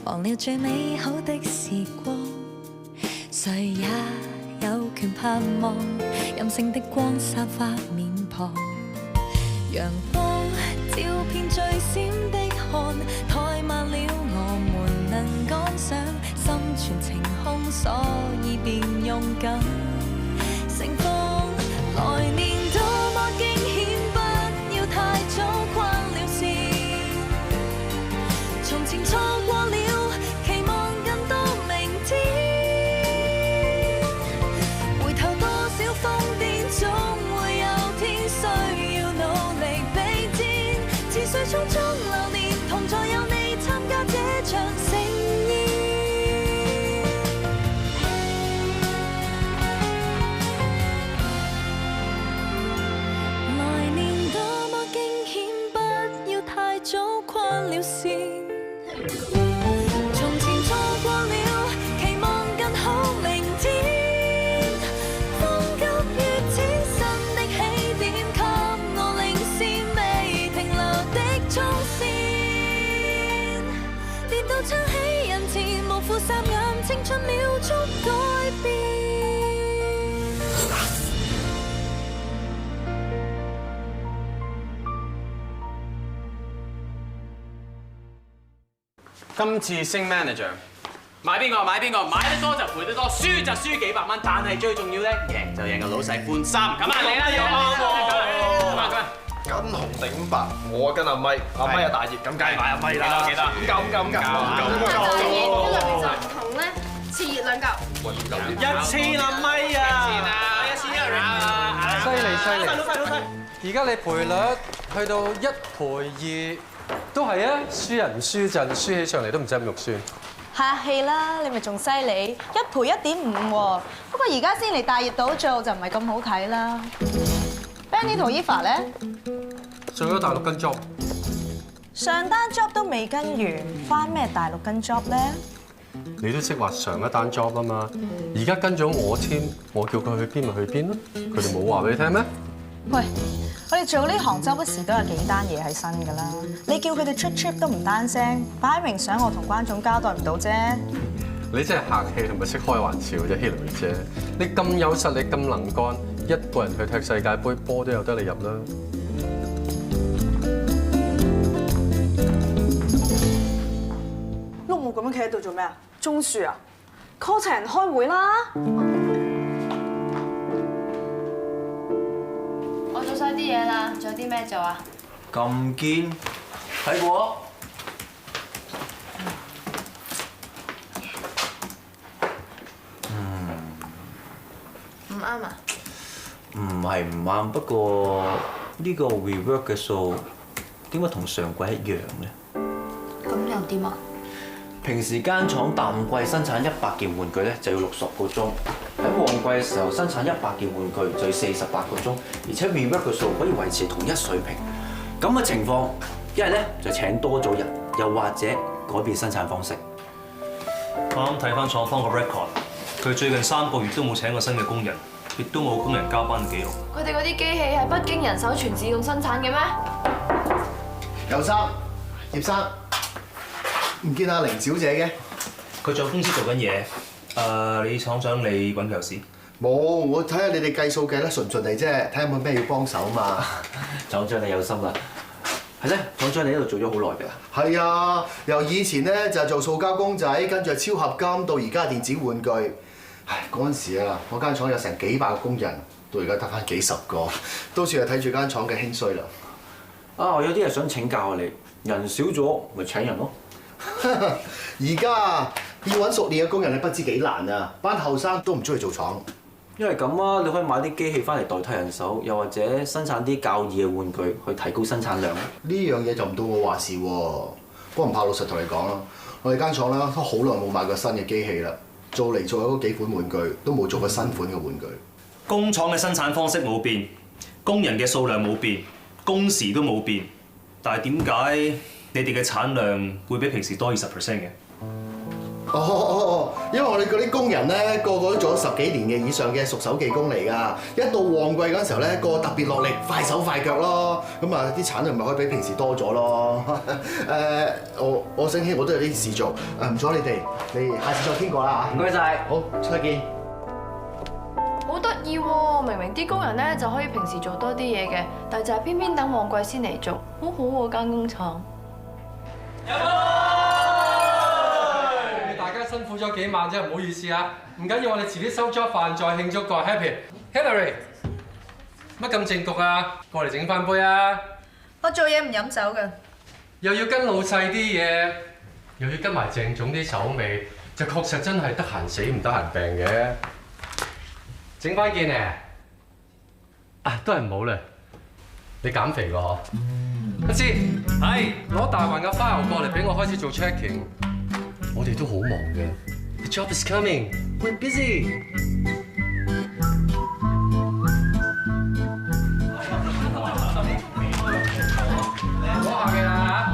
忘了最美好的時光。誰也有權盼望，任性的光灑花面龐。陽光照遍最閃的汗，怠慢了我們能趕上，心存晴空，所以便勇敢盛放。來年多麼驚險，不要太早關了線。從前錯過了，期望更多明天。回頭多少瘋癲，總會有天需要努力比肩。似水匆匆流年，同在有你參加這場盛宴。來年多麼驚險，不要太早跨了線。從前錯過了，期望更好明天。風急於此新的起點，給我領先未停留的衝線。跌到撐起人前，無負霎眼，青春秒速改變。今次升 manager， 買邊個買邊個，買得多就賠得多，輸就輸幾百蚊，但係最重要咧，贏就贏個老細歡心。咁啊，嚟啦，要啱喎。跟紅頂白，我跟阿咪，阿咪啊大熱，咁梗係買阿咪啦。記得。咁但係嘢兩邊就唔同咧，熾熱兩嚿。1000啊咪啊犀利！而家你賠率去到1賠2，都係啊！輸人唔輸陣，輸起上嚟都唔知咁肉酸。客氣啦，你咪仲犀利，1賠1.5喎。不過而家先嚟大熱倒做就唔係咁好睇啦。Benny 同 Eva 咧，做咗大陸跟 job，上單 job 都未跟完，翻咩大陸跟 job 咧？你都識話上一單 job 啊嘛。而家跟咗我添，我叫佢去邊咪去邊咯。佢哋冇話俾你聽咩？喂，我哋做呢行周不時都有幾單嘢喺身㗎啦。你叫佢哋出 trip 都唔單聲，擺明想我同關總交代唔到啫。你真係客氣同埋識開玩笑啫，希蕾姐。你咁有實力咁能幹，一個人去踢世界盃，波都有得你入啦。碌木咁樣企喺度做咩啊？中暑啊 ？call 齊人開會啦！我做晒啲嘢啦，仲有啲咩做啊？咁堅睇過？唔啱啊？唔係唔啱，不過呢個 rework 嘅數點解同上季一樣咧？咁又點啊？平時間廠淡季生產100件玩具咧，就要60個鐘；喺旺季嘅時候生產100件玩具就要48個鐘，而且 rework 嘅數可以維持同一水平。咁嘅情況，一係咧就請多咗人，又或者改變生產方式。我啱睇翻廠方個 record，佢最近3個月都冇請過新嘅工人，亦都冇工人交班嘅記錄。佢哋嗰啲機器係不經人手全自動生產嘅咩？尤生、葉生，唔見阿凌小姐嘅。佢仲有公司做緊嘢。你廠長你揾佢有事？冇，我睇下你哋計數計得順唔順利啫，睇下有冇咩要幫手嘛。廠長你有心啦，係咧，廠長你喺度做咗好耐㗎啦。係啊，由以前咧就係做塑膠公仔，跟住超合金，到而家電子玩具。唉，嗰陣時啊，我間廠有成幾百個工人，到而家得翻幾十個，都算係睇住間廠嘅興衰啦。啊，我有啲嘢想請教下你，人少咗咪請人咯。而家要揾熟練嘅工人，你不知幾難啊！班後生都唔中意做廠。因為咁啊，你可以買啲機器翻嚟代替人手，又或者生產啲較易嘅玩具去提高生產量。呢樣嘢就唔到我話事喎。不過唔怕老實同你講啦，我哋間廠啦都好耐冇買過新嘅機器啦，做嚟做去嗰幾款玩具都冇做過新款嘅玩具。工廠嘅生產方式冇變，工人嘅數量冇變，工時都冇變，但係點解你哋嘅產量會比平時多20% 嘅？因為我哋嗰啲工人咧，個個都做咗10幾年嘅以上嘅熟手技工嚟㗎。一到旺季嗰陣時候咧，個個特別落力，快手快腳咯。咁啊，啲產量咪可以比平時多咗咯。我醒起我都有啲事做，唔阻你哋，你下次再傾過啦嚇。唔該晒，好，再見。好得意喎！明明啲工人咧就可以平時做多啲嘢嘅，但係就係偏偏等旺季先嚟做，好好喎間工廠。大家辛苦咗幾晚啫，唔好意思啊。唔緊要，我哋遲啲收咗飯再慶祝個 Happy。Hillary， 乜咁正局啊？過嚟整翻杯啊！我做嘢唔飲酒嘅。又要跟老細啲嘢，又要跟埋鄭總啲手尾，就確實真係得閒死唔得閒病嘅。整翻件咧，都係唔好啦。你減肥個嗬？阿志，係攞大環嘅 file 過嚟俾我開始做 checking。我哋都好忙嘅。The job is coming. We're busy. 攞下嘅啦。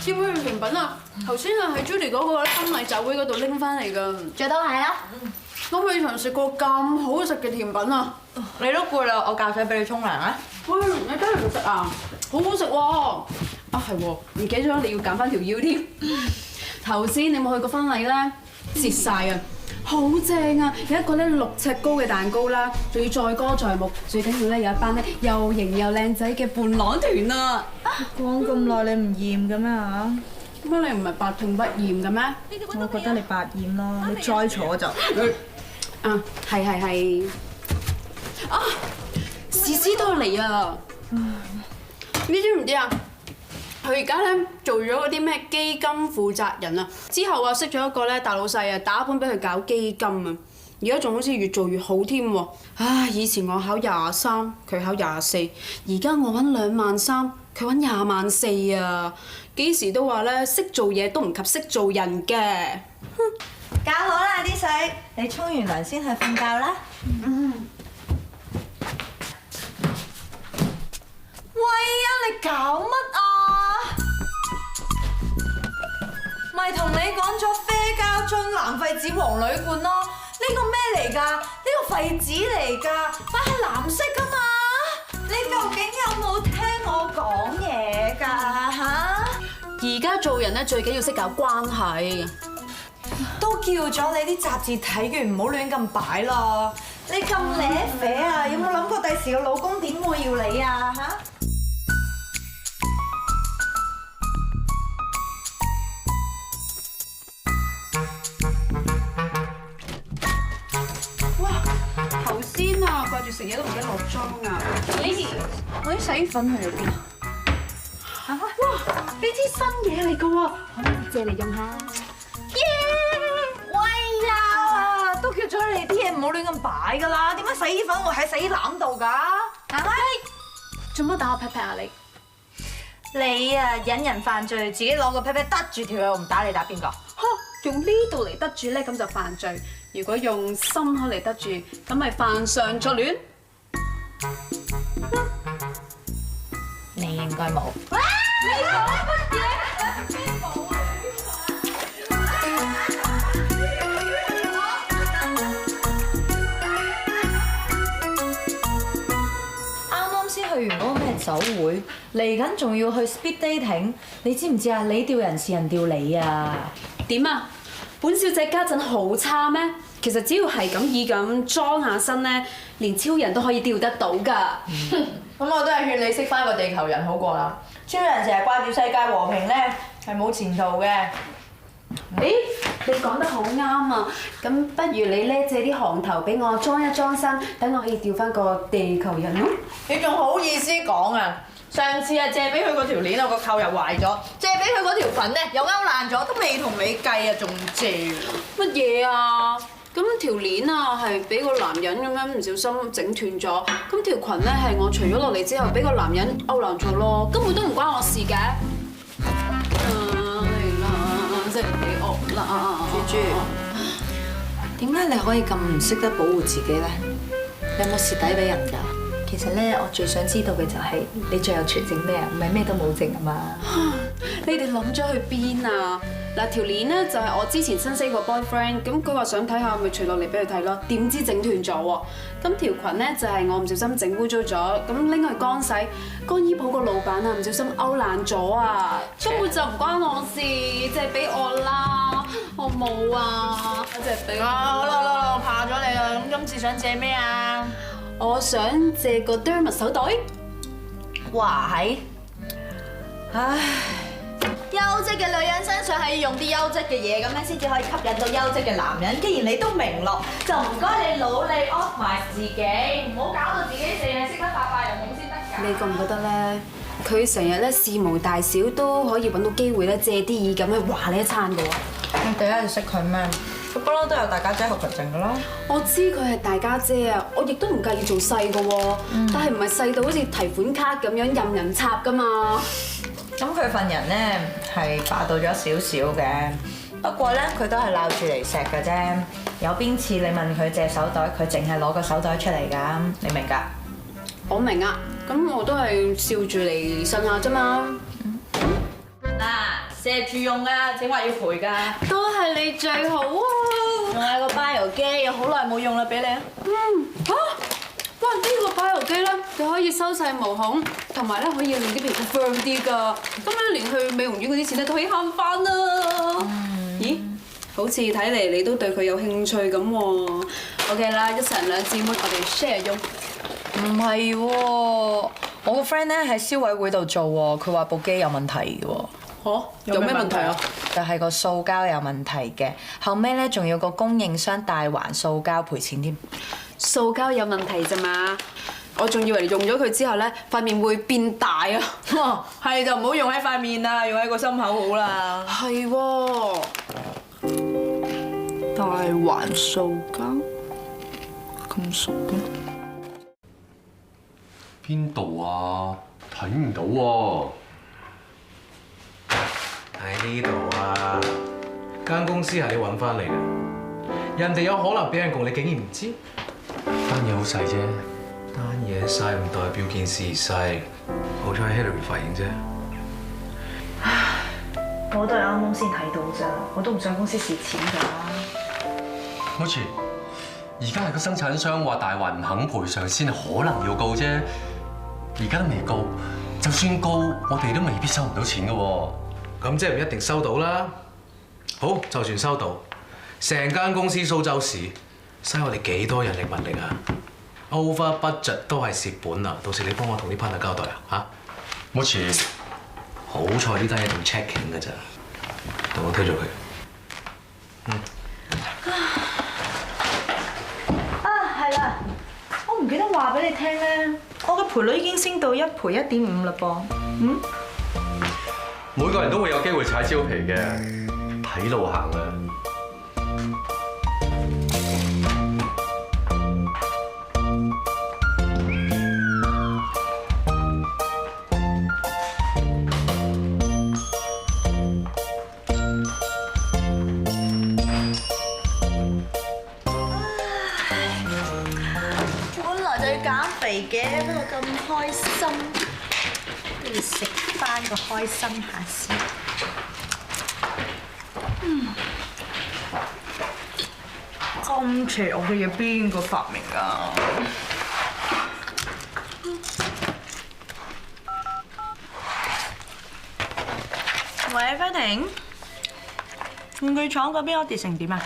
要唔要甜品啊？頭先係喺 Judy 嗰個婚禮酒會嗰度拎翻嚟㗎。最多係啦。我未曾食過咁好食嘅甜品啊！你都攰啦，我教水俾你沖涼啊！喂，你真係唔食啊？好好食喎！係喎，唔記得咗你要揀翻條腰添。頭先你冇去過婚禮咧，蝕晒啊！好正啊！有一個咧6尺高嘅蛋糕啦，仲要載歌載舞，最緊要咧有一班咧又型又靚仔嘅伴郎團啊！講咁耐你唔厭嘅咩嚇？乜你唔係百聽不厭嘅咩？我覺得你百厭咯，你再坐就。係。啊，史詩都嚟啊！你知唔知啊？佢而家咧做咗嗰啲咩基金負責人啊，之後啊識咗一個咧大老細啊，打本俾佢搞基金啊，而家仲好似越做越好添喎！唉，以前我考23，佢考24，而家我揾23000，佢揾24000啊！幾時都話咧識做嘢都唔及識做人嘅。搞好啦啲水，你沖完涼先去瞓覺啦。喂啊！你搞乜啊？咪同你講咗啡膠樽、藍廢紙、黃鋁罐咯。呢個咩嚟㗎？呢個廢紙嚟㗎，但係藍色㗎嘛。你究竟有冇聽我講嘢㗎嚇？而家做人咧最緊要識搞關係。都叫咗你啲雜誌睇完，唔好亂咁擺咯。你咁舐啡啊？有冇諗過第時個老公點會要你啊？嚇！哇！頭先啊，掛住食嘢都唔記得落妝啊。咦？我啲洗衣粉去咗邊啊？哇！呢支新嘢嚟㗎喎，可唔可以借嚟用下？喂呀！都叫咗你啲嘢唔好亂咁擺㗎啦。點解洗衣粉會喺洗衣籃度㗎？行開！做乜打我 pat pat 啊你？你啊引人犯罪，自己攞個 pat pat 得住條友唔打你打邊個？用呢度嚟得住咧，咁就犯罪；如果用心口嚟得住，咁咪犯上作亂。你應該冇。你講乜嘢？啱啱先去完嗰個咩酒會，嚟緊仲要去 speed dating，你知唔知啊？你吊人是人吊你啊！點啊？本小姐家陣好差咩？其實只要係咁意咁裝下身咧，連超人都可以吊得到㗎。咁我都係勸你識翻個地球人好過啦。超人成日掛住世界和平咧，係冇前途嘅。誒，你講得好啱啊！咁不如你咧借啲行頭俾我裝一裝身，等我可以吊翻個地球人咯。你仲好意思講啊？上次啊借俾佢嗰條鏈啊個扣又壞咗，借俾佢嗰條裙咧又勾爛咗，都未同你計啊，仲借乜嘢啊？咁條鏈啊係俾個男人咁樣唔小心整斷咗，咁條裙咧係我除咗落嚟之後俾個男人勾爛咗咯，根本都唔關我事嘅。係啦，即係你惡啦。豬豬，點解你可以咁唔識得保護自己咧？你有冇蝕底俾人㗎？其其實咧，我最想知道嘅就係你最後除剩咩啊？唔係咩都冇剩啊嘛？你哋諗咗去邊啊？嗱，條鏈咧就係我之前新識個 boyfriend，咁佢話想睇下，咪除落嚟俾佢睇咯。點知整斷咗喎。咁條裙咧就係我唔小心整污糟咗，咁拎去乾洗，乾衣鋪個老闆啊唔小心勾爛咗啊，根本就唔關我事，借俾我啦，我冇啊，借俾我。好啦，我怕咗你啦。咁今次想借咩啊？我想借個 Derma 手袋。哇係，唉，優質嘅女人身上係要用啲優質嘅嘢，咁樣先至可以吸引到優質嘅男人。既然你都明落，就唔該你努力 off 埋自己，唔好搞到自己淨係識得發發人夢先得㗎。你覺唔覺得咧？佢成日咧事無大小都可以揾到機會咧借啲意咁去話你一餐嘅喎。你第一日識佢咩？佢不嬲都有大家姐學佢整㗎啦。我知佢係大家姐啊，我亦都唔介意做細嘅喎，但係唔係細到好似提款卡咁樣任人插㗎嘛。咁佢份人咧係霸道咗少少嘅，不過咧佢都係鬧住嚟錫嘅啫。有邊次你問佢借手袋，佢淨係攞個手袋出嚟㗎，你明㗎？我明啊，咁我都係笑住嚟呻下啫嘛。嗱，錫住用㗎，整話要賠㗎。都係你最好啊！仲有個 bio 機，好耐冇用啦，俾你啊。哇！呢個 bio 機咧，就可以收細毛孔，同埋咧可以令啲皮膚 firm 啲㗎。咁咧連去美容院嗰啲錢咧都可以慳翻啦。咦？好似睇嚟你都對佢有興趣咁喎。OK 啦，一成兩姊妹，我哋 share 用。唔係喎，我個 friend 咧喺消委會度做喎，佢話部機有問題嘅喎。嚇？有咩問題啊？就係個塑膠有問題嘅，後尾咧仲要個供應商帶還塑膠賠錢添。塑膠有問題咋嘛？我仲以為用咗佢之後咧，塊面會變大啊！係就唔好用喺塊面啦，用喺個心口好啦。係喎，帶還塑膠咁熟嘅？邊度啊？睇唔到喎。喺呢度啊！間公司係你揾翻嚟嘅，人哋有可能俾人告，你竟然唔知？單嘢好細啫，單嘢細唔代表件事細，好彩 Hillary 發現啫。我都係啱啱先睇到咋，我都唔想公司蝕錢㗎。好似而家係個生產商話大環唔肯賠償先可能要告啫，而家都未告，就算告，我哋都未必收唔到錢㗎喎。咁即係唔一定收到啦。好，就算收到，成間公司蘇州市，嘥我哋幾多人力物力啊 ？Over budget 都係蝕本啊！到時你幫我同啲 partner 交代啊嚇。冇錢，好彩呢單嘢仲 checking 㗎咋，同我推咗佢。係啦，我唔記得話俾你聽咧，我嘅賠率已經升到1賠1.5啦噃。每個人都會有機會踩蕉皮嘅，睇路行啊！本來就要減肥嘅，不過咁開心，不如食翻個開心下先。咁邪惡嘅嘢邊個發明啊？喂 ，Fanning，玩具廠嗰邊我跌成點啊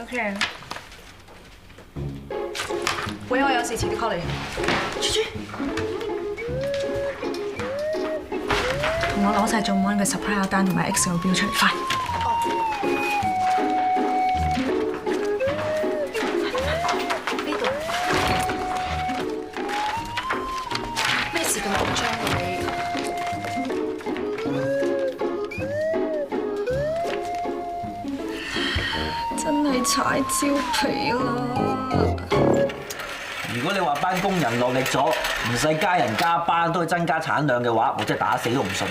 ？OK。喂，我有事遲啲 call 你。豬豬，同我攞晒做 one 嘅 supplier 單同埋 Excel 表出嚟，快！呢度。咩事咁緊張啊你？真係踩蕉皮啦！如果你話班工人落力咗，唔使加人加班都去增加產量嘅話，我真係打死都唔信。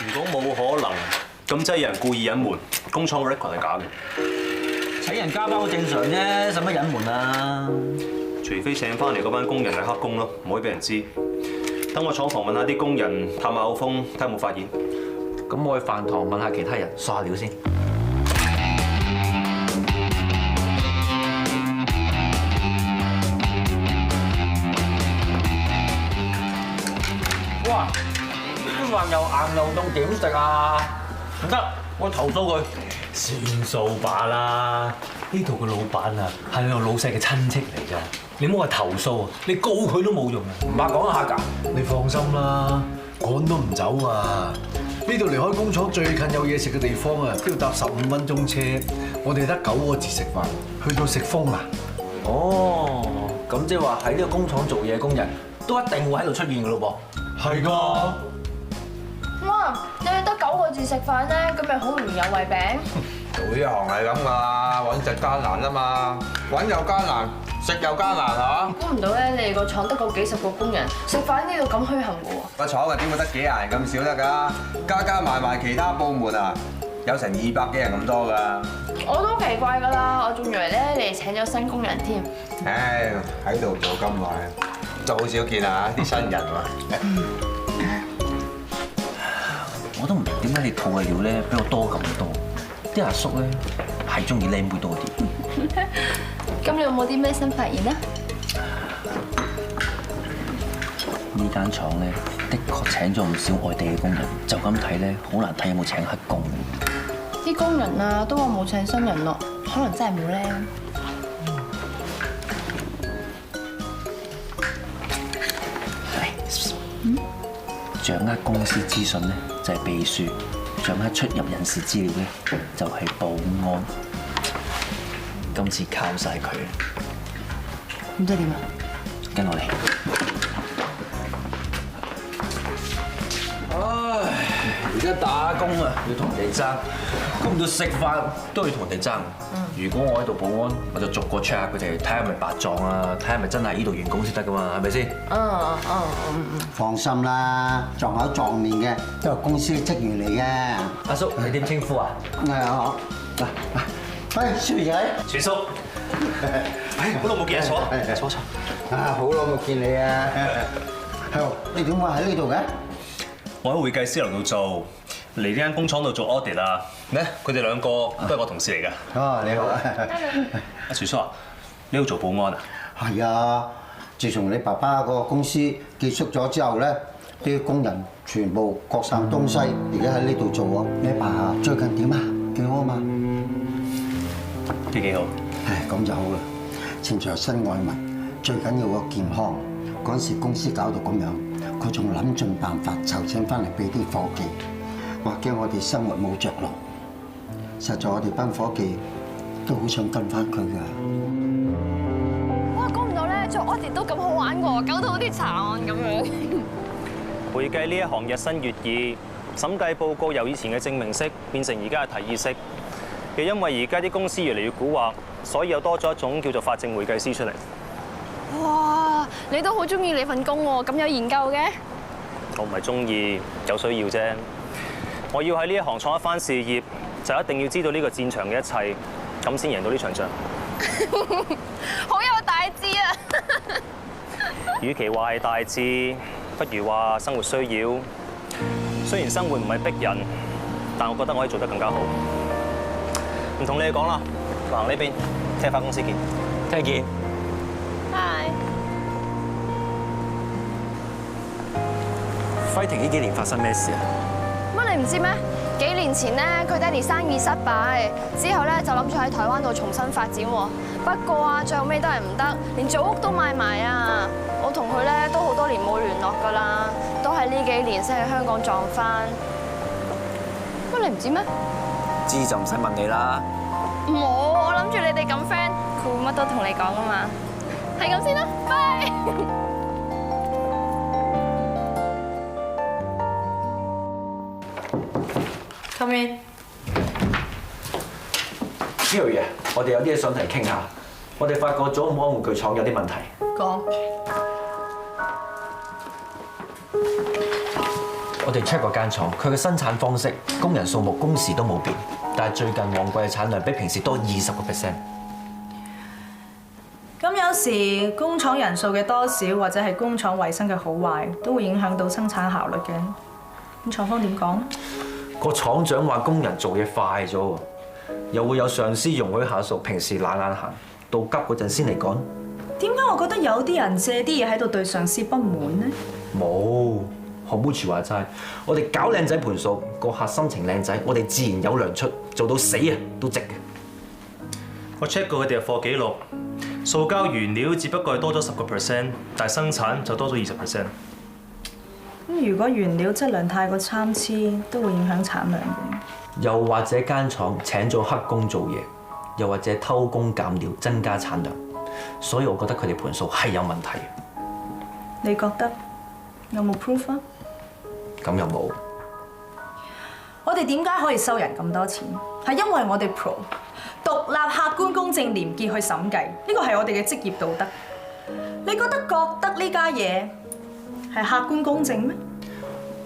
如果冇可能，咁即係有人故意隱瞞，工廠 record 係假嘅。請人加班好正常啫，使乜隱瞞啊？除非請翻嚟嗰班工人係黑工咯，唔可以俾人知。等我廠房問下啲工人，探下口風，睇下有冇發現。咁我去飯堂問下其他人，索下料先。哇！啲飯又硬又凍，點食啊？唔得，我投訴佢。算數吧啦！呢度個老闆啊，係你個老細嘅親戚嚟㗎。你唔好話投訴啊，你告佢都冇用啊！唔怕講下㗎。你放心啦，趕都唔走啊！呢度離開工廠最近有嘢食嘅地方啊，都要搭15分鐘車。我哋得9個字食飯，去到食風啊！哦，咁即係話喺呢個工廠做嘢嘅工人都一定會喺度出現㗎咯噃。係㗎。哇！你哋得9個字食飯咧，咁咪好唔有胃餅？做呢行係咁噶，揾食艱難啊嘛，揾又艱難，食又艱難嚇。估唔到咧，你哋個廠得個幾十個工人，食飯呢度咁虛行嘅喎。個廠啊點會得幾廿人咁少得㗎？加埋其他部門啊，有成200幾人咁多㗎。我都奇怪㗎啦，我仲以為咧你哋請咗新工人添。唉，喺度做咁耐，就好少見啊啲新人喎。我都唔明點解你套嘅料咧比我多咁多，啲阿叔咧係中意靚妹多啲。咁你有冇啲咩新發現啊？呢間廠咧的確請咗唔少外地嘅工人，就咁睇咧好難睇有冇請黑工。啲工人啊都話冇請新人咯，可能真係冇咧。掌握公司資訊咧就係秘書，掌握出入人事資料咧就係保安。今次靠晒佢，咁即係點啊？跟我嚟。唉，而家打工啊要同人哋爭，咁到食飯都要同人哋爭。如果我喺度保安，我就逐個 check 下佢哋，睇下係咪白撞啊，睇下係咪真係呢度員工先得噶嘛，係咪先？放心啦，撞口撞面嘅都係公司嘅職員嚟嘅。阿叔，你點稱呼啊？我喂，小兒仔，全叔，好耐冇見，坐。啊，好耐冇見你啊！係喎，你點會喺呢度嘅？我喺會計師樓度做，嚟呢間工廠度做 audit 啊。咧，佢哋兩個都係我同事嚟㗎。哦，你好啊！阿全叔啊，你度做保安啊？係啊，自從你爸爸個公司結束咗之後咧，啲工人全部各散東西，而家喺呢度做喎。你爸最近點啊？幾好啊嘛？都幾好。唉，咁就好啦。前場身外物，最緊要個健康。嗰陣時公司搞到咁樣，佢仲諗盡辦法籌錢翻嚟俾啲夥計，話驚我哋生活冇着落。實在我哋班夥計都好想跟翻佢㗎。哇！估唔到咧，做 audit 都咁好玩喎，搞到好似查案咁樣。會計呢一行日新月異，審計報告由以前嘅證明式變成而家嘅提議式。亦因為而家啲公司越嚟越蠱惑，所以又多咗一種叫做法證會計師出嚟。哇！你都好中意你份工喎，咁有研究嘅？我唔係中意，有需要啫。我要喺呢一行創一番事業，就一定要知道呢個戰場嘅一切，咁先贏到呢場仗。好有大志啊！與其話係大志，不如話生活需要。雖然生活唔係逼人，但我覺得我可以做得更加好。唔同你哋講啦，我行呢邊，聽日返公司見。聽日見。Hi。Fighting 呢幾年發生咩事啊？乜你唔知咩？幾年前咧，佢爹哋生意失敗，之後咧就諗住喺台灣度重新發展喎。不過啊，最後尾都係唔得，連祖屋都賣埋啊！我同佢咧都好多年冇聯絡㗎啦，都係呢幾年先喺香港撞返。乜你唔知咩？知就唔使問你啦。冇，我諗住你哋咁 friend，佢會乜都同你講啊嘛。係咁先啦，拜。Come in。呢度嘢，我哋有啲嘢想同你傾下。我哋發覺咗保安玩具廠有啲問題。講。我哋 check 過間廠，佢嘅生產方式、工人數目、工時都冇變，但係最近旺季嘅產量比平時多20%。咁有時工廠人數嘅多少，或者係工廠衞生嘅好壞，都會影響到生產效率嘅。咁廠方點講？個廠長話工人做嘢快咗喎，又會有上司容許下屬平時懶懶行，到急嗰陣先嚟趕。點解我覺得有啲人借啲嘢喺度對上司不滿呢？冇，學冇廚話齋，我哋搞靚仔盤數，個客心情靚仔，我哋自然有糧出，做到死啊都值嘅。我 check 過佢哋嘅貨記錄，塑膠原料只不過係多咗10%，但係生產就多咗20%。咁如果原料質量太過參差，都會影響產量嘅。又或者間廠請咗黑工做嘢，又或者偷工減料增加產量，所以我覺得佢哋盤數係有問題。你覺得有冇 proof 啊？咁又冇。我哋點解可以收人咁多錢？係因為我哋 pro 獨立、客觀、公正、廉潔去審計，呢個係我哋嘅職業道德。你覺得呢家嘢係客觀公正咩？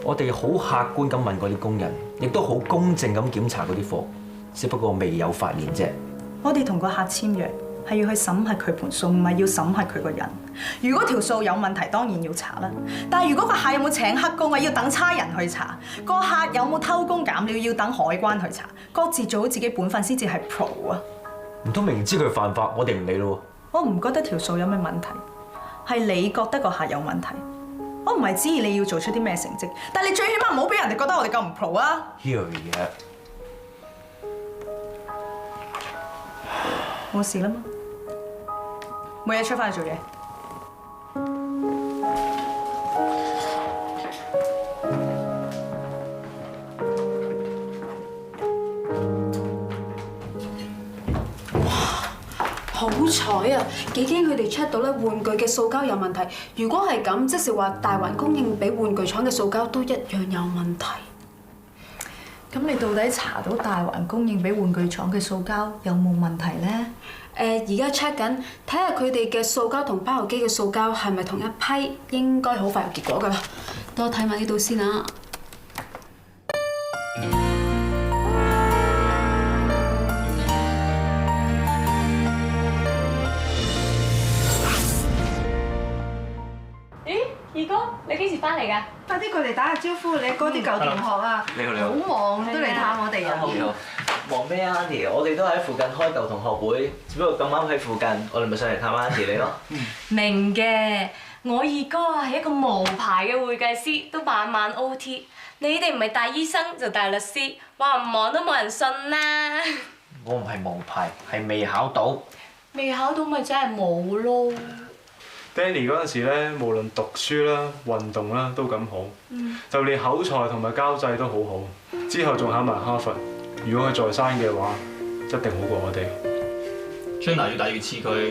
我哋好客觀咁問嗰啲工人，亦都好公正咁檢查嗰啲貨，只不過未有發現啫。我哋同個客簽約係要去審核佢盤數，唔係要審核佢個人。如果條數有問題，當然要查啦。但係如果個客有冇請黑工啊，要等差人去查；個客有冇偷工減料，要等海關去查。各自做好自己本分先至係 pro 啊！唔通明知佢犯法，我哋唔理咯？我唔覺得條數有咩問題，係你覺得個客有問題。我唔係指意你要做出啲咩成績，但係你最起碼唔好俾人哋覺得我哋咁唔 pro 啊！Here 嘢，冇事啦嘛，每日出翻去做嘢。好彩啊！幾驚佢哋 check 到咧玩具嘅塑膠有問題。如果係咁，即是話大環供應俾玩具廠嘅塑膠都一樣有問題。咁你到底查到大環供應俾玩具廠嘅塑膠有冇問題咧？而家 check 緊，睇下佢哋嘅塑膠同包郵機嘅塑膠係咪同一批，應該好快有結果㗎啦。等我睇埋呢度先啊。二哥，你幾時翻嚟㗎？快啲過嚟打下招呼，你嗰啲舊同學啊，你好你好，好忙都嚟探我哋啊！你好，忙咩啊 Auntie？我哋都喺附近開舊同學會，只不過咁啱喺附近，我哋咪上嚟探 Auntie 你咯。明嘅，我二哥啊係一個無牌嘅會計師，都晚晚 OT。你哋唔係大醫生就大律師，話唔忙都冇人信啦。我唔係無牌，係未考到。未考到咪真係冇咯。Danny 嗰陣時咧，無論讀書啦、運動啦都咁好，就連口才同埋交際都好好。之後仲考埋哈佛，如果佢在生嘅話，一定好過我哋。將來越大越似佢，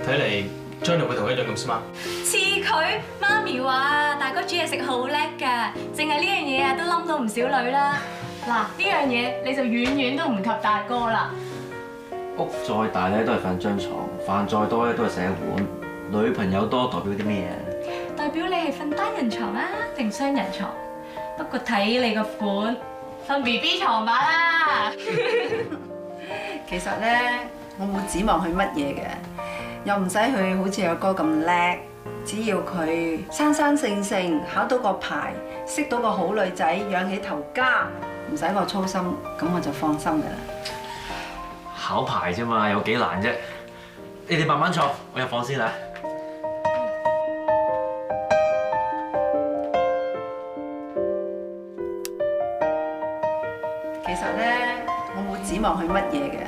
睇嚟將來會同佢一樣咁 smart。似佢，媽咪話大哥煮嘢食好叻㗎，淨係呢樣嘢啊都冧到唔少女啦。嗱，呢樣嘢你就遠遠都唔及大哥啦。屋再大咧都係瞓張床，飯再多咧都係食一碗。女朋友多代表啲咩嘢？代表你係瞓單人床啊，定雙人床？不過睇你個款，瞓 BB 床吧啦。其實咧，我冇指望佢乜嘢嘅，又唔使佢好似阿哥咁叻，只要佢生生性性考到個牌，識到個好女仔，養起頭家，唔使我操心，咁我就放心㗎啦。考牌啫嘛，有幾難啫？你哋慢慢坐，我入房先啦。其實咧，我冇指望佢乜嘢嘅，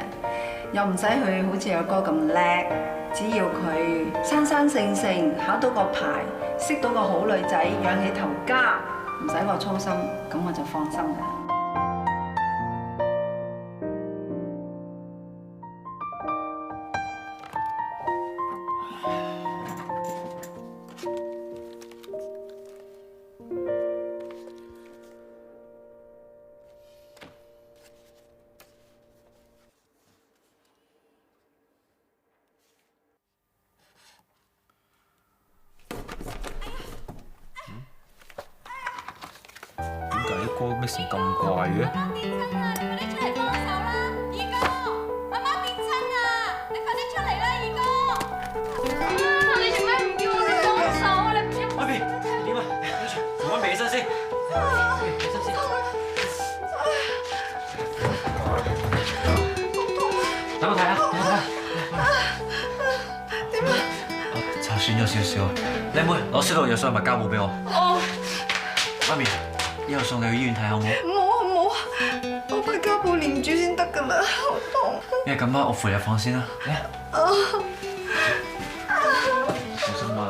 又唔使佢好似阿哥咁叻，只要佢生生性性考到個牌，識到個好女仔，養起頭家，唔使我操心，咁我就放心㗎啦。歌咩成咁怪嘅？你出嚟幫手啦，二哥！媽媽變親啊！你快啲出嚟啦，二哥！你做咩唔叫我哋幫手啊？你阿 B 點啊？同我未起身先。起身先。等我睇下，等我睇下。點啊？就損咗少少。靚妹，攞消毒藥水同埋膠布俾我。哦。媽咪，以後送你去醫院睇好冇？唔好啊唔好啊，我把膠布連住先得㗎啦，好痛。因為咁啦，我扶你入房先啦。嚟啊！小心啊！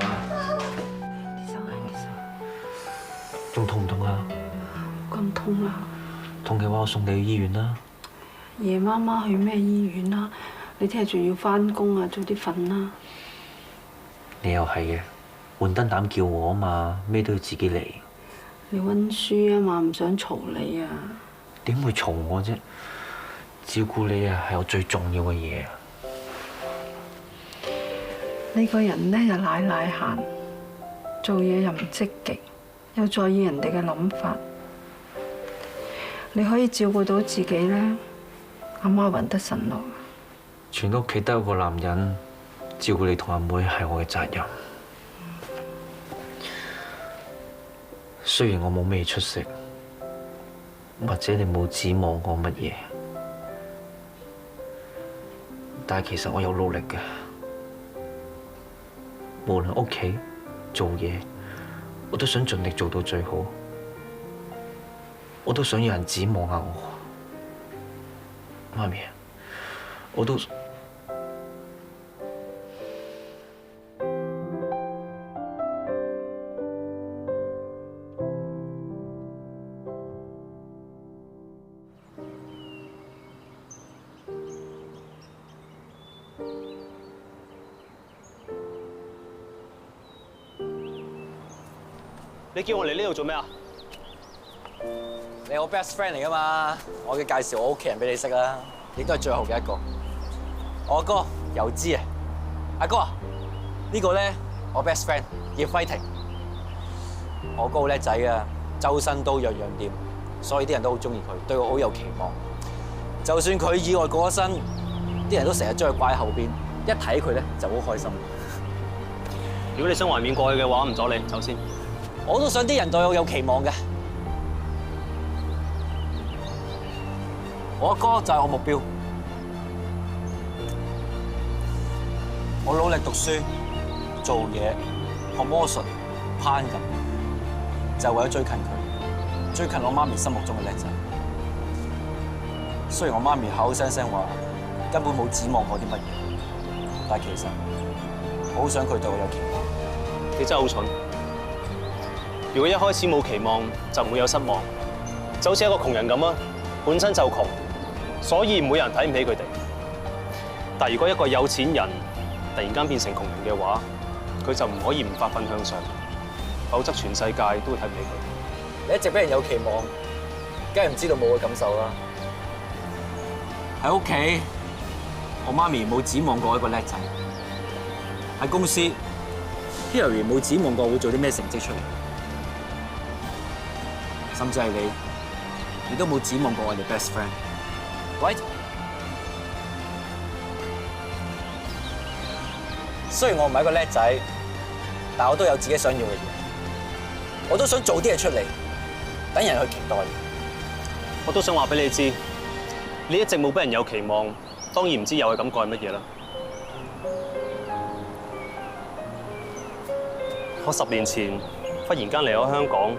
仲痛唔痛啊？咁痛啊！痛嘅話，我送你去醫院啦。夜媽媽去咩醫院啊？你聽日仲要返工啊，早啲瞓啦。你又係嘅，換燈膽叫我啊嘛，咩都要自己嚟。你溫書啊嘛，唔想嘈你啊。點會嘈我啫？照顧你啊，係我最重要嘅嘢啊！你個人咧又懶閒，做嘢又唔積極，又在意人哋嘅諗法。你可以照顧到自己咧，阿媽暈得神落。全屋企得一個男人照顧你同阿妹係我嘅責任。雖然我冇咩出息，或者你冇指望我乜嘢，但係其實我有努力嘅。無論屋企做嘢，我都想盡力做到最好。我都想有人指望下我。媽咪，我都。你叫我嚟呢度做咩啊？你係我 best friend 嚟噶嘛？我嘅介紹我屋企人俾你識啦，亦都係最後嘅一個。我阿哥游之啊，阿哥啊，呢個咧我 best friend 葉輝霆。我哥好叻仔啊，周身都樣樣掂，所以啲人都好中意佢，對我好有期望。就算佢意外過咗身，啲人都成日將佢掛喺後邊，一睇佢咧就好開心。如果你想懷緬過去嘅話，唔阻你，走先。我都想啲人對我有期望嘅。我阿哥就係我目標。我努力讀書、做嘢、學魔術、烹飪，就係為咗追近佢，追近我媽咪心目中嘅叻仔。雖然我媽咪口口聲聲話根本冇指望我啲乜嘢，但係其實我好想佢對我有期望。你真係好蠢！如果一開始冇期望，就唔會有失望。就好似一個窮人咁啊，本身就窮，所以唔會有人睇唔起佢哋。但如果一個有錢人突然間變成窮人嘅話，佢就唔可以唔發奮向上，否則全世界都會睇唔起佢。你一直俾人有期望，梗係唔知道冇嘅感受啦。喺屋企，我媽咪冇指望過一個叻仔；喺公司 ，Hillary 冇指望過會做啲咩成績出嚟。甚至係你都冇指望過我哋 best friend，right？ 雖然我唔係一個叻仔，但我都有自己想要嘅嘢，我都想做啲嘢出嚟，等人去期待。我都想話俾你知，你一直冇俾人有期望，當然唔知有嘅感覺係乜嘢啦。我10年前忽然間離開香港。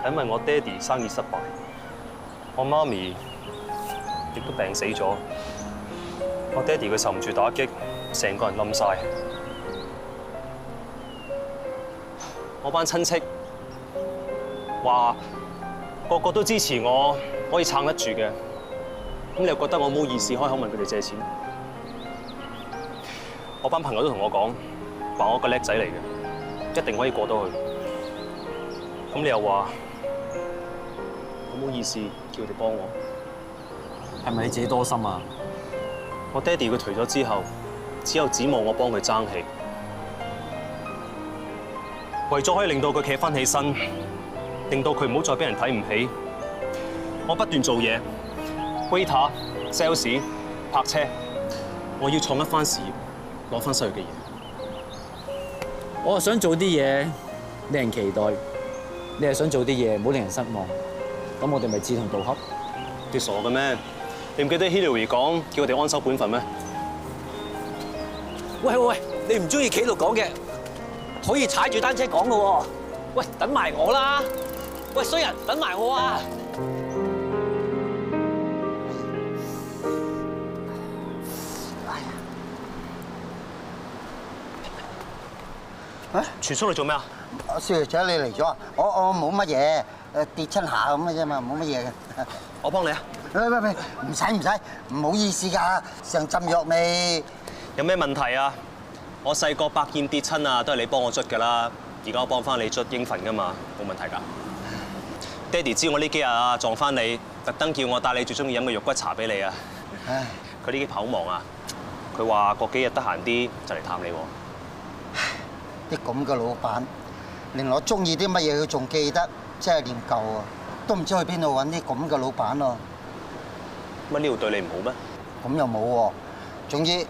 係因為我爹哋生意失敗，我媽咪亦都病死咗。我爹哋佢受唔住打擊，成個人冧晒。我班親戚話個個都支持我，可以撐得住嘅。咁你又覺得我冇意思開口問佢哋借錢？我班朋友都同我講，話我個叻仔嚟嘅，一定可以過到去。咁你又話？我冇意思叫佢哋幫我，係咪你自己多心啊？我爹哋佢退咗之後，只有指望我幫佢爭氣，為咗可以令到佢企返起身，令到佢唔好再俾人睇唔起。我不斷做嘢 ，waiter、sales、泊車，我要創一番事業，攞翻失去嘅嘢。我係想做啲嘢令人期待，你係想做啲嘢唔好令人失望。咁我哋咪志同道合？你傻嘅咩？你唔記得 Hillary 講叫我哋安守本分咩？喂，你唔中意企度講嘅，可以踩住單車講嘅喎。喂，等埋我啦！喂，衰人，等埋我啊！全叔你做咩啊？少爺仔你嚟咗啊？我冇乜嘢，跌親下咁嘅啫嘛，冇乜嘢嘅。我幫你啊！喂，唔使，唔好意思㗎，上浸藥未？有咩問題啊？我細個百劍跌親啊，都係你幫我捽㗎啦。而家我幫翻你捽應份㗎嘛，冇問題㗎。爹哋知我呢幾日啊撞翻你，特登叫我帶你最中意飲嘅肉骨茶俾你啊。唉，佢呢幾排好忙啊，佢話過幾日得閒啲就嚟探你喎。啲咁嘅老闆，連我中意啲乜嘢佢仲記得，真係念舊啊！都唔知去邊度揾啲咁嘅老闆咯。乜呢度對你唔好咩？咁又冇喎。總之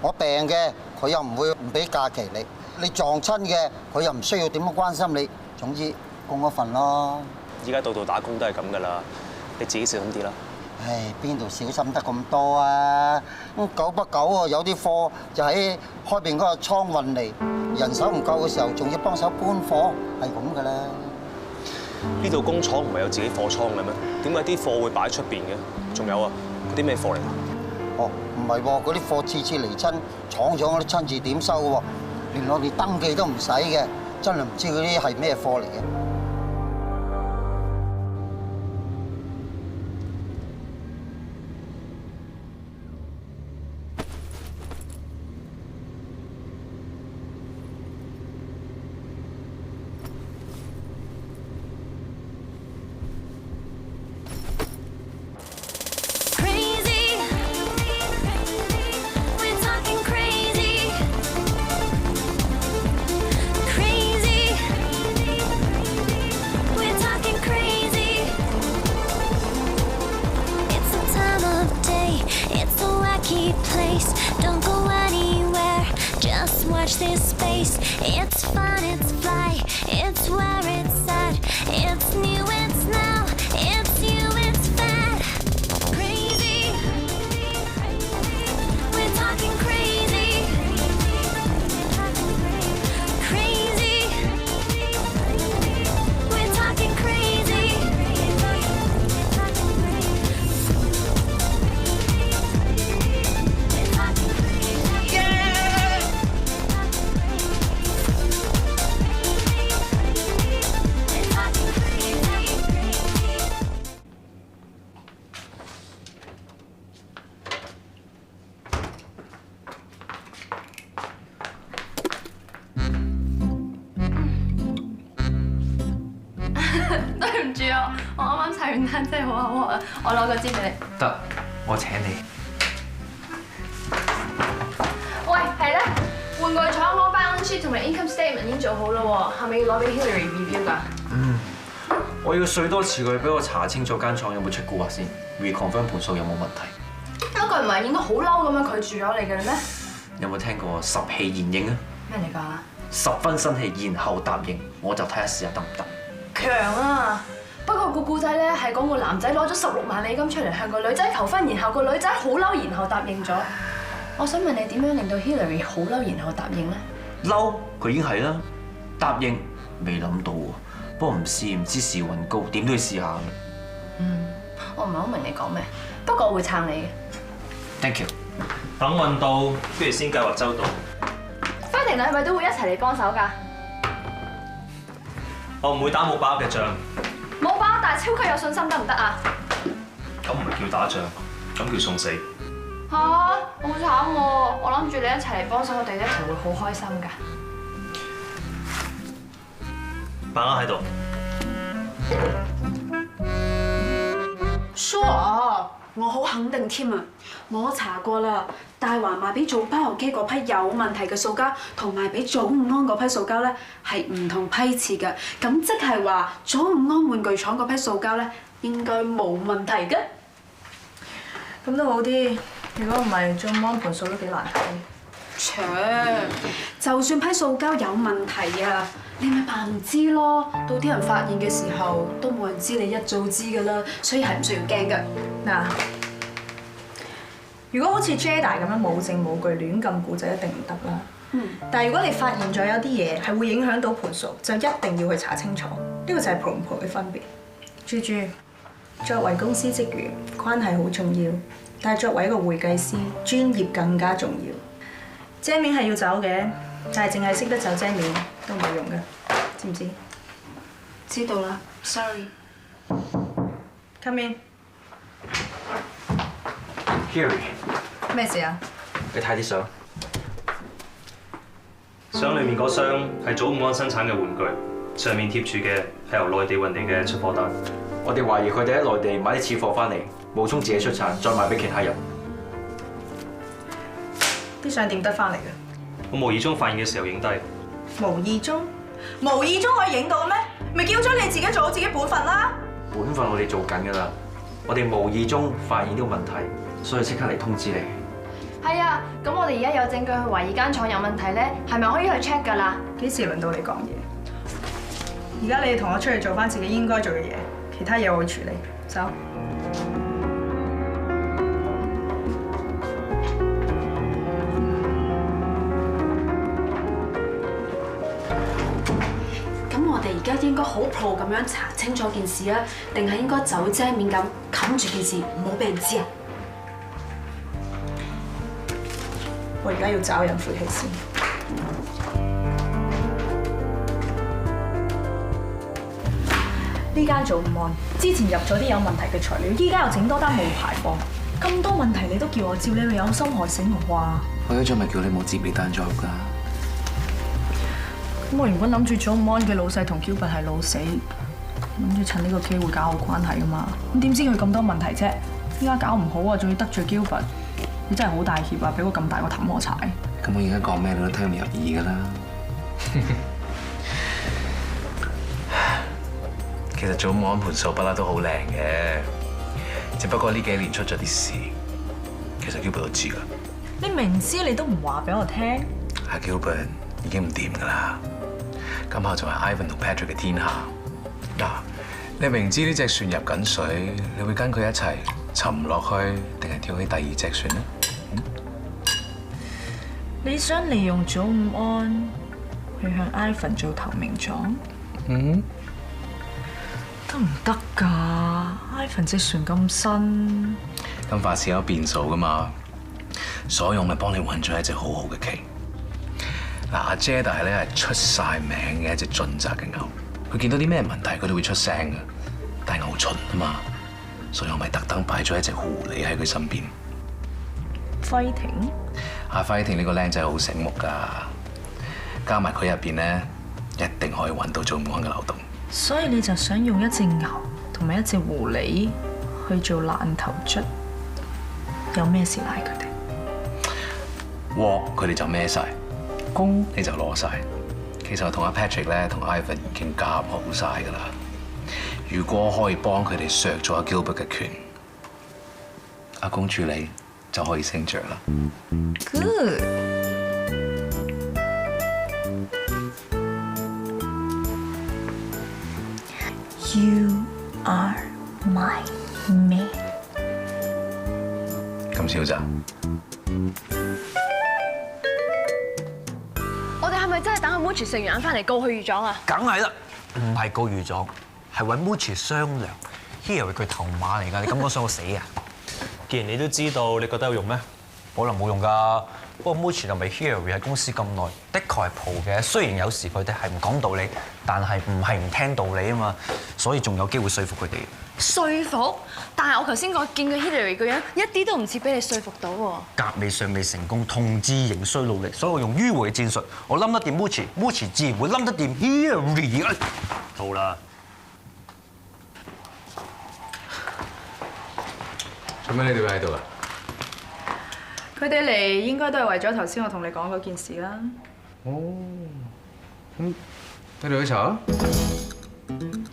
我病嘅，佢又唔會唔俾假期你；你撞親嘅，佢又唔需要點樣關心你。總之供一份咯。依家度度打工都係咁㗎啦，你自己小心啲啦。唉，邊度小心得咁多啊？咁久不久喎，有啲貨就喺開邊嗰個倉運嚟，人手唔夠嘅時候，仲要幫手搬貨，係咁㗎啦。呢度工廠唔係有自己貨倉嘅咩？點解啲貨會擺喺出邊嘅？仲有啊，嗰啲咩貨嚟？哦，唔係喎，嗰啲貨次次嚟親，廠長嗰啲親自點收嘅喎，連我哋登記都唔使嘅，真係唔知嗰啲係咩貨嚟嘅。Watch this space. It's fun, it's fly, it's where it's at. It's new, it's now, it's you, it's fat. Crazy, we're talking crazy. Crazy, we're talking crazy.我啱啱踩完單車好口渴啊！我攞個支俾你。得，我請你。喂，係咧，玩具廠嗰 balance sheet 同埋 income statement 已經做好啦喎，係咪要攞俾 Hillary review 㗎？我要稅多次佢，俾我查清楚間廠有冇出蠱惑先 ，reconfirm 盤數有冇問題。嗰句唔係應該好嬲咁樣拒絕咗你嘅啦咩？有冇聽過十氣燃應啊？咩嚟㗎？十分生氣，然後答應，我就睇下試下得唔得。強啊！不過個故仔咧係講個男仔攞咗16萬美金出嚟向個女仔求婚，然後個女仔好嬲，然後答應咗。我想問你點樣令到 Hillary 好嬲，然後答應咧？嬲，佢已經係啦。答應未諗到喎，不過唔試唔知時運高，點都要試下嘅。我唔係好明你講咩，不過我會撐你嘅。Thank you。等運到，不如先計劃周到。花婷，你係咪都會一齊嚟幫手㗎？我唔會打冇把握嘅仗。冇把握，但係超級有信心得唔得啊？咁唔係叫打仗，咁叫送死。嚇！好慘喎！我諗住你一齊嚟幫手，我哋一齊會好開心㗎。把握喺度。Sure，我好肯定添啊！我查過啦，大華賣俾做包郵機嗰批有問題嘅塑膠，同賣俾祖午安嗰批塑膠咧係唔同批次嘅。咁即係話祖午安玩具廠嗰批塑膠咧應該冇問題嘅。咁都好啲，如果唔係做安盤數都幾難睇。切，就算批塑膠有問題啊，你咪扮唔知咯。到啲人發現嘅時候，都冇人知你一早知㗎啦，所以係唔需要驚㗎。嗱，如果好似 Jada 咁樣冇證冇據亂咁估就一定唔得啦。但係如果你發現咗有啲嘢係會影響到盤數，就一定要去查清楚。呢個就係 Pro 唔 Pro 嘅分別。豬豬，作為公司職員，關係好重要，但係作為一個會計師，專業更加重要。遮面係要走嘅，但係淨係識得走遮面都冇用嘅，知唔知？知道啦 ，sorry。Come in。Harry， 咩事啊？你睇啲相，相裏面嗰箱係祖午安生產嘅玩具，上面貼住嘅係由內地運嚟嘅出貨單。我哋懷疑佢哋喺內地買啲次貨翻嚟，冒充自己出產，再賣俾其他人。啲相點得翻嚟嘅？我無意中發現嘅時候影低。無意中？無意中可以影到咩？咪叫咗你自己做好自己本分啦！本分我哋做緊㗎啦，我哋無意中發現呢個問題，所以即刻嚟通知你。係啊，咁我哋而家有證據去懷疑間廠有問題咧，係咪可以去 check 㗎啦？幾時輪到你講嘢？而家你同我出去做翻自己應該做嘅嘢，其他嘢我會處理。走。咁我哋而家應該好 pro 咁樣查清楚件事啊，定係應該走遮面咁冚住件事，唔好俾人知啊？我而家要找人晦氣先。呢間做唔安，之前入咗啲有問題嘅材料，依家又整多單冇排貨，咁多問題你都叫我照，你咪有心害死我啊！我一早咪叫你冇接呢單 job 㗎。咁我原本諗住做唔安嘅老細同 Gilbert 係老死，諗住趁呢個機會搞好關係㗎嘛。咁點知佢咁多問題啫？依家搞唔好啊，仲要得罪 Gilbert，你真係好大歉啊！俾個咁大個氹我踩。咁我而家講咩你都聽唔入耳㗎啦。其實祖午安盤數不嬲都好靚嘅，只不過呢幾年出咗啲事，其實 Gilbert 都知㗎。你明知你都唔話俾我聽。阿 Gilbert 已經唔掂㗎啦，今後就係 Ivan 同 Patrick 嘅天下。嗱，你明知呢隻船入緊水，你會跟佢一齊沉落去，定係跳起第二隻船呢？你想利用祖午安去向 Ivan 做投名狀？得唔得㗎 ？Ivan 隻船咁新，咁凡事有變數㗎嘛，所以我咪幫你揾咗一隻好好嘅棋。嗱，阿 Jada 咧係出晒名嘅一隻盡責嘅牛，佢見到啲咩問題佢都會出聲嘅，但係牛蠢啊嘛，所以我咪特登擺咗一隻狐狸喺佢身邊。Fighting？ 阿 Fighting 呢個靚仔好醒目㗎，加埋佢入邊咧，一定可以揾到祖午安嘅漏洞。所以你就想用一隻牛同埋一隻狐狸去做爛頭卒，有咩事賴佢哋？鑊佢哋就孭晒，功你就攞晒。其實我同阿 Patrick 咧同 Ivan 已經夾好晒㗎啦。如果可以幫佢哋削咗阿 Gilbert 嘅權，阿公主你就可以升爵啦。Good。You are my man。咁少咋？我哋係咪真係等阿 Mucci 食完晏翻嚟告佢御狀啊？梗係啦，唔係告御狀，係揾 Mucci 商量。Hero 係佢頭馬嚟㗎，你咁講想我死啊？既然你都知道，你覺得有用咩？可能冇用㗎。不過 Mucci 同埋 Hero 喺公司咁耐，的確係蒲嘅。雖然有時佢哋係唔講道理，但係唔聽道理啊嘛，所以仲有機會說服佢哋。說服？但係我頭先講見佢 Hillary 個樣，一啲都唔似俾你說服到喎。革命尚未成功，同志仍需努力，所以我用迂迴嘅戰術，我冧得掂 Mucci 自然會冧得掂 Hillary。好啦。做咩你哋會喺度啊？佢哋嚟應該都係為咗頭先我同你講嗰件事啦。哦，咁你哋去查？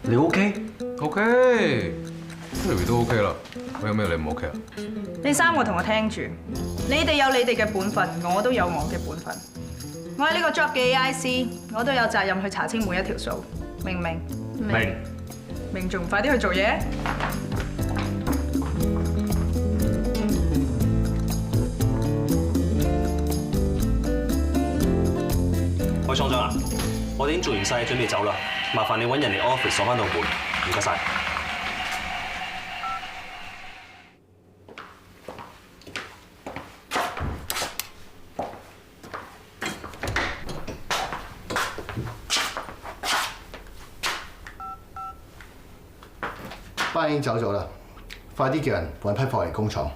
你 OK？OK，Hilary 都 OK 啦。我有咩你唔 OK 啊？呢3個同我聽住，你哋有你哋嘅本分，我都有我嘅本分。我係呢個 job 嘅 AIC，我都有責任去查清每一條數，明唔明？明。明仲唔快啲去做嘢？喂，廠長啊，我哋已經做完晒，準備走啦。麻煩你揾人嚟 office 鎖翻道門，唔該晒。班已經走咗啦，快啲叫人揾批貨嚟工廠。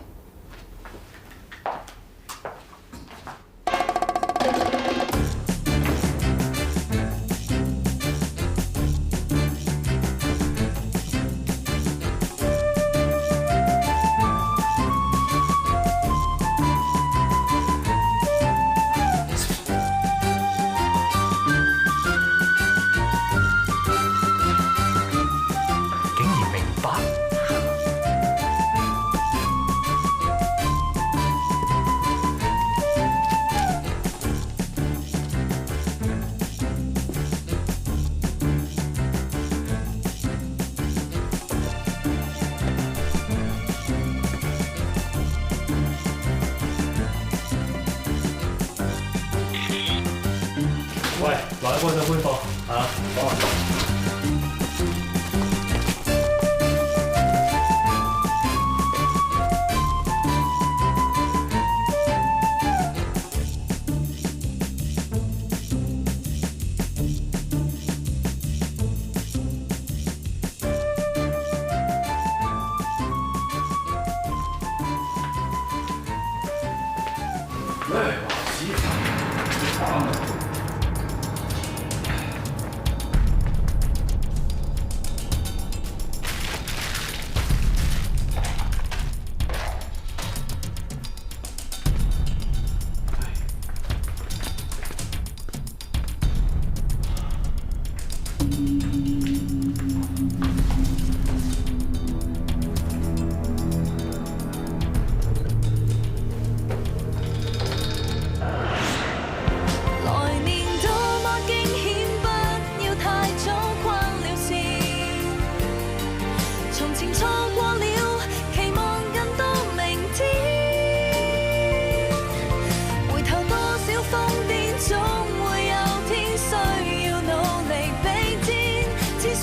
喂，來一杯就杯貨嚇，好啊。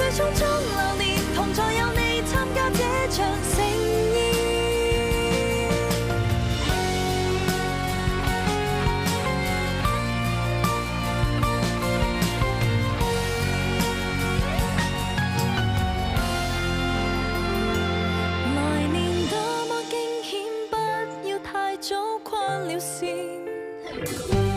匆匆流年，同在有你參加這場盛宴。來年多麼驚險，不要太早跨了線。